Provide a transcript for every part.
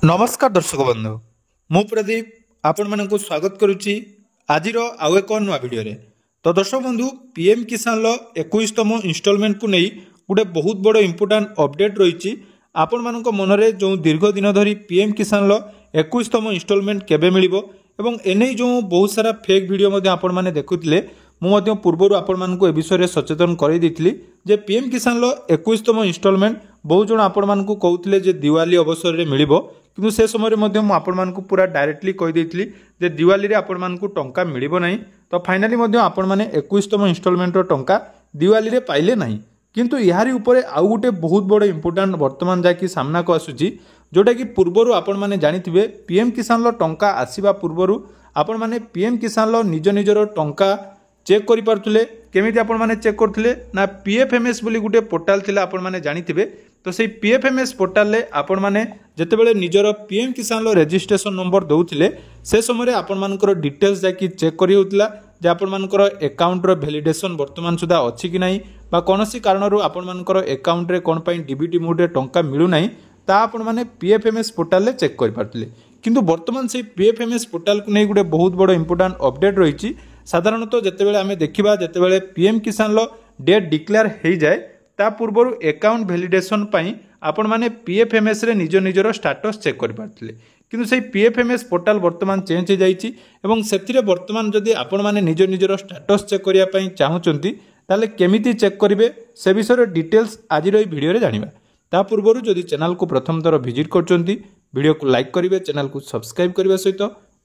नमस्कार दर्शक बंधु मु प्रदीप आपण मानक स्वागत करुच्ची आज आउ एक नुआ भिडियो रे। तो दर्शक बंधु पीएम किसान 21तम इंस्टॉलमेंट को नहीं गोटे बहुत बड़ इंपोर्टाट अपडेट रही। आपण मानक मनरे जो दीर्घ दिन धरी पीएम किसान 21तम इंस्टॉलमेंट केबे मिलिबो एवं एने जो बहुत सारा फेक वीडियो आपण माने देखुतिले मुझे पूर्वर आपण मानक ए विषय सचेतन कर जे पीएम किसान 21तम इंस्टॉलमेंट बहुत जन आपण मानक कहते जे दिवाली अवसर में मिलिबो किंतु से समय आपण मानक पूरा डायरेक्टली कहीदेली जे दिवाली रे आपण मानक टंका मिलिबो नहीं। तो फाइनाली आपण माने 21तम इंस्टॉलमेंट टंका दिवाली रे पाइले नहीं। किंतु यारी ऊपर आउ गोटे बहुत बड़ इंपोर्टाट वर्तमान जाकि सामना को आसुची जोटा कि पूर्वर आपण माने जानिथिबे पीएम किसान टंका आसीबा पूर्वर आपण माने पीएम किसान निज निजर टंका चेक करि पारथुले। केमिति आपण माने चेक करथुले ना पीएफएमएस बोली गुटे पोर्टाल थिला आपण माने जानिथिबे। तो सेही पीएफएमएस पोर्टाल ले आपण माने जेतेबेले निजर पीएम किसान रजिस्ट्रेशन नंबर दउथिले से समय आपण मानकर डिटेल्स जाकि चेक करि होतला जे आपण मानकर अकाउंट रो वैलिडेशन वर्तमान सुधा अछि कि नाही बा कोनोसी कारणरू आपण मानकर अकाउंट रे कोन पई डीबीटी मोड रे टंका मिलु नाही ता आपण माने पीएफएमएस पोर्टाल ले चेक करि पारथुले। किंतु वर्तमान से पीएफएमएस पोर्टाल को नै गुटे बहुत बड़ इंपोर्टेंट अपडेट रही। साधारणतः जितेबाला आम देखा जितेबाला पीएम किसान डेट डिक्लेयर हो जाए ता पूर्व अकाउंट वैलिडेशन पाई आपण माने पीएफएमएस रे निज निजर स्टेटस चेक कर पारथिले। किंतु से पीएफएमएस पोर्टाल वर्तमान चेंज हो जाइछि एवं सेथिरे वर्तमान जदि आपण माने निज निजर स्टेटस चेक करिया पई चाहुचंती ताले केमिति चेक करिवे से विषय डिटेल्स आज रो वीडियो रे जानिबा। ता पूर्व जदि चैनल को प्रथम थर विजिट करचंती वीडियो को लाइक करिवे चैनल को सब्सक्राइब करबा सहित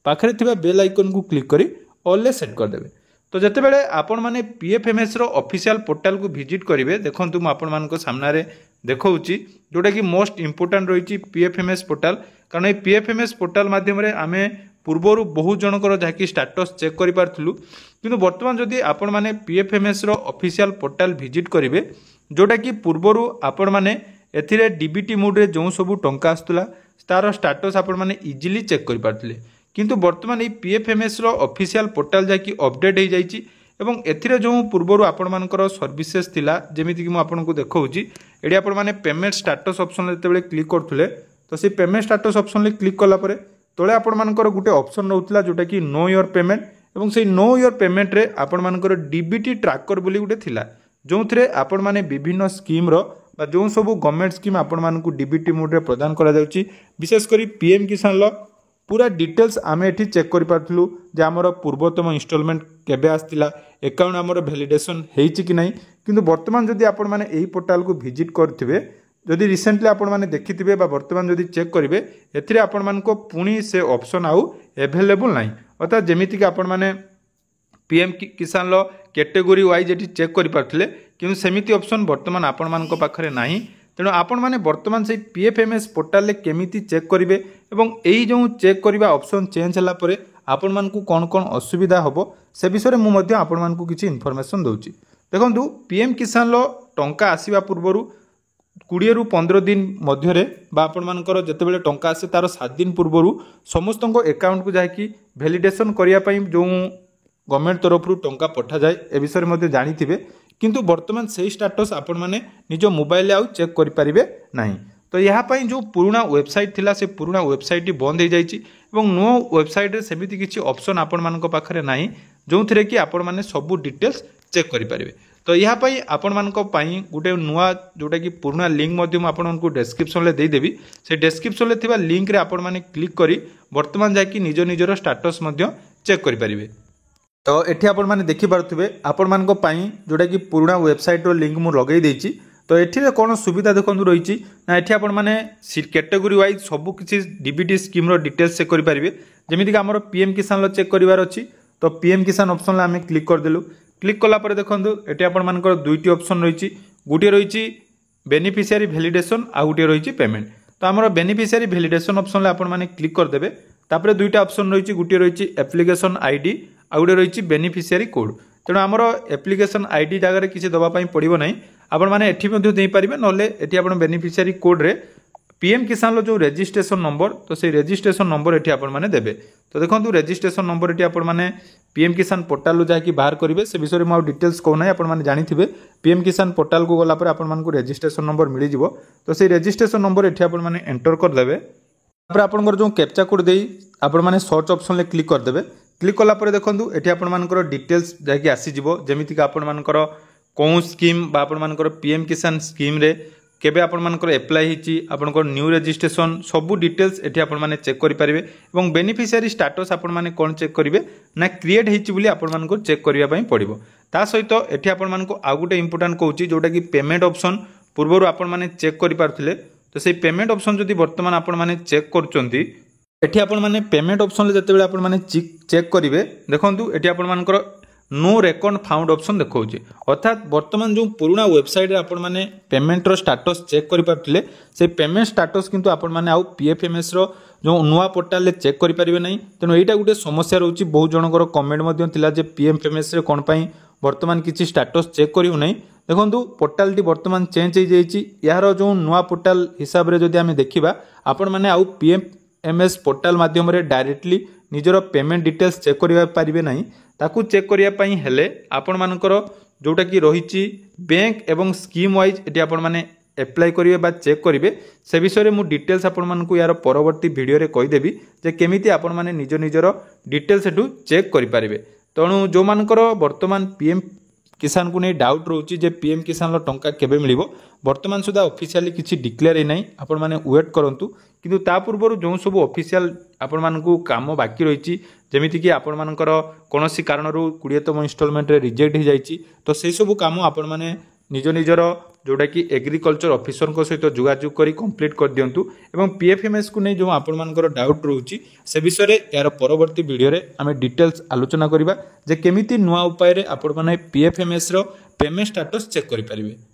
पाखरे थिबा बेल आइकन को क्लिक करी ऑल सेट करदेवे। तो जितेबाला आपण माने पीएफएमएस रो ऑफिशियल पोर्टाल को विजिट करेंगे देखो मुझे आपण मान सामने देखौची जोटा कि मोस्ट इंपोर्टेंट रही पीएफएमएस पोर्टाल। कारण ये पीएफएमएस पोर्टाल माध्यम आमे पूर्वर बहुत जनकर जहाँकि स्टेटस चेक कर पार्थुलु किंतु वर्तमान जदि आपण माने पीएफएमएस रो ऑफिशियल पोर्टाल विजिट करेंगे जोटा कि पूर्वर आपण माने एथिरे डीबीटी मोड रे जो सब टंका आस्तुला तार स्टेटस आपण माने इजीली चेक कर पार्थुले। किंतु वर्तमान ये पीएफएमएस रो ऑफिशियल पोर्टाल जाकि अपडेट हो जाइछि एवं एथिरे जो पूर्वर आपण मानकर सर्विसेस थिला जेमिति कि मु आपन को देखौछि एडी आपण माने पेमेंट स्टेटस ऑप्शन जेतेबेले क्लिक करथुले तो से पेमेंट स्टेटस ऑप्शन ले क्लिक कला परे तळे आपण मानकर गुटे ऑप्शन रहउतला जोटा कि नो योर पेमेंट एवं से नो योर पेमेंट रे आपण मानकर डीबीटी ट्रैकर बोली गुटे थिला जोंथरे आपण माने विभिन्न स्कीम रो बा जो सब गवर्नमेंट स्कीम आपण मानकु डीबीटी मोड रे प्रदान करा जाउछि विशेष करी पीएम किसान पूरा डिटेल्स आमे एठी चेक कर पार्थुलु जे हमर पूर्वतम इंस्टॉलमेंट केबे आस्तिला अकाउंट हमर वैलिडेशन हेछि कि नाही। किंतु वर्तमान जदि आपण माने एही पोर्टाल को विजिट करथिबे जदि रिसेंटली आपण माने देखिथिबे बा वर्तमान जदि चेक करिवे एथिरे आपण मानको पुनी से ऑप्शन आउ अवेलेबल नाही। अर्थात जेमिति कि आपण माने पीएम किसान कैटेगरी वाइज एठी चेक कर पार्थुले किंतु सेमिति ऑप्शन वर्तमान आपण मानको पाखरे नाही। तेणु आपण माने वर्तमान से पीएफएमएस पोर्टाल ले केमिति चेक करिवे एवं एही जो चेक करिवा ऑप्शन चेंज हला परे आपण मानकु कोन कोन असुविधा हबो से विषय मु मध्ये आपण मानकु किछि इन्फॉर्मेशन दउची। देखंतु पीएम किसान टंका आसीबा पूर्वरु 20 रु 15 दिन मध्य रे बा आपण मानकर जतेबेले टंका आसे तार 7 दिन पूर्वरु समस्त अकाउंट को जाकी वैलिडेशन करिया पई जो गवर्नमेंट तरफ रु टंका पठा जाए ए विषय मध्ये जानिथिबे। किंतु वर्तमान से स्टेटस आपण माने निज मोबाइल आउ चेक करि परिबे नाही। तो यहाँ पर जो पुराना वेबसाइट थिला से पुराना वेबसाइट बंद हो जाइछि एवं नुआ वेबसाइट रे सेमिति किछि ऑप्शन आपण मानक पाखरे नाही जो थिरे कि आपण माने सब डिटेल्स चेक करि परिबे। तो यहाँ पर आपण मानक पई गुटे नुआ जोटा कि पुराना लिंक मध्यम आपण मानक डिस्क्रिप्शन ले दे देबी से डिस्क्रिप्शन ले थिबा लिंक रे आपण माने क्लिक करी वर्तमान जाकी निज निजर स्टेटस मध्य चेक करि परिबे। तो एठी आपण माने देखि पारुथिबे आपण मानक पई जोटा कि पुराना वेबसाइट रो लिंक मु लगै देछि। तो एठी कौन सुविधा देखु रही ना एठी आपण माने कैटेगरी वाइज सब किसी डीबीटी स्कीम रो डिटेल्स चेक करि परिबे। जेमिति कि हमर पीएम किसान चेक करिवार अछि तो पीएम किसान ऑप्शन ला आमे क्लिक कर देलु। क्लिक कला परे देखंतु एठी आपण मानकर दुईटी ऑप्शन रही गुटे रही बेनिफिशियरी वैलिडेशन आ गुटे रही पेमेंट। तो हमर बेनिफिशियरी वैलिडेशन ऑप्शन ला आपण माने क्लिक कर देबे तापरे दुईटा ऑप्शन रही गुटे रही एप्लिकेशन आईडी आ गुटे रही बेनिफिशियरी कोड। तेणु आमर एप्लिकेशन आईडी जगह किसी दवाई पड़ो ना आपण मैंने एठी दे पारे ना एटी आप बेनिफिशियरी कोड रे पीएम किसान जो रजिस्ट्रेशन नंबर तो से रजिस्ट्रेशन नंबर एटी आपण माने देबे। तो देखंतु रजिस्ट्रेशन नंबर एटी आपण माने पीएम किसान पोर्टाल लो जाकी बाहर करिवे से विषय में डिटेल्स कहना आपण माने जानिथिबे। पीएम किसान पोर्टाल को गला पर आपण मानकु रजिस्ट्रेशन नंबर मिली जिवो तो से रजिस्ट्रेशन नंबर एटी आपण माने एंटर कर देबे। आपंकर जो कैप्चा कोड दे आपण मैंने सर्च ऑप्शन ले क्लिक करदे। क्लिक कलापर देखूँ ये आपर डिटेल्स जैक आसीज जमीक आपर कौन स्कीम आपर पीएम किसान स्कीम रे केबे आपर एप्लाई होती आपंकर न्यू रजिस्ट्रेशन सबू डिटेल्स ये आपने चेक करेंगे और बेनिफिशियरी स्टाटस आपने कौन चेक करेंगे ना क्रिएट होती आपको चेक करने पड़ो। ता सहित ये आपको आउ गोटे इंपोर्टाट कहूँ जोटा कि पेमेंट ऑप्शन पूर्वर आपने चेक करें तो से पेमेंट ऑप्शन जदि बर्तमान आपने चेक कर आपने पेमेंट ऑप्शन जिते आपने चेक करेंगे देखो ये आपर नो रेकर्ड फाउंड ऑप्शन देखा अर्थात बर्तमान जो पुराना वेबसाइट आपण मैंने पेमेंटर स्टाटस चेक करें से पेमेंट स्टाटस किंतु आपण मैंने आउ पीएफएमएस जो नुआ पोर्टाल चेक करेंगे ना तेणु यहाँ गोटे समस्या रोचे बहुत जनकर कमेंट जे पीएफएमएस कौन पाई बर्तमान किसी स्टाटस चेक करूँ ना देखो पोर्टाल टी बर्तमान चेंज हो जाइए यार जो नुआ पोर्टाल हिसाब से जदि आम देखा आपण मैंने आउ पीएफएमएस पोर्टाल माध्यम डायरेक्टली निजर पेमेंट डिटेल्स चेक करें ना ताकू चेक करने हेले आपण मानकर जोटा कि रही बैंक एवं स्कीम वाइज ये आपण मैंने एप्लाई करेंगे बा चेक करेंगे से विषय में डिटेल्स आपण मानकू यार परवर्ती वीडियो रे कहीदेवी जे केमिति आपण माने निज निजर डिटेल्स एठू चेक करेंगे। तेणु जो मानकर वर्तमान पीएम किसान को नहीं डाउट रोचे जे पीएम किसान टंका केबे मिलिबो वर्तमान सुधा ऑफिशियली किसी डिक्लेयर ही नहीं आपण माने वेट करंतु किंतु ता पूर्व जो सब ऑफिशियल आपण मानकू काम बाकी रही जमीती कि आपण मानकर कोनोसी कारणरू 20तम इंस्टॉलमेंट रे रिजेक्ट हो जाइए तो से सब काम आपण माने निज निजर जोटा कि एग्रीकल्चर ऑफिसर सहित जोगाजोग करी कंप्लीट कर दिंतु एवं पीएफएमएस को नहीं जो आपण मानकर डाउट रोचे से विषय यार परवर्ती वीडियो रे आमे डिटेल्स आलोचना करबा जे केमिति नुआ उपाय रे आपण माने पीएफएमएस रो पेमेंट स्टेटस चेक करि परिबे।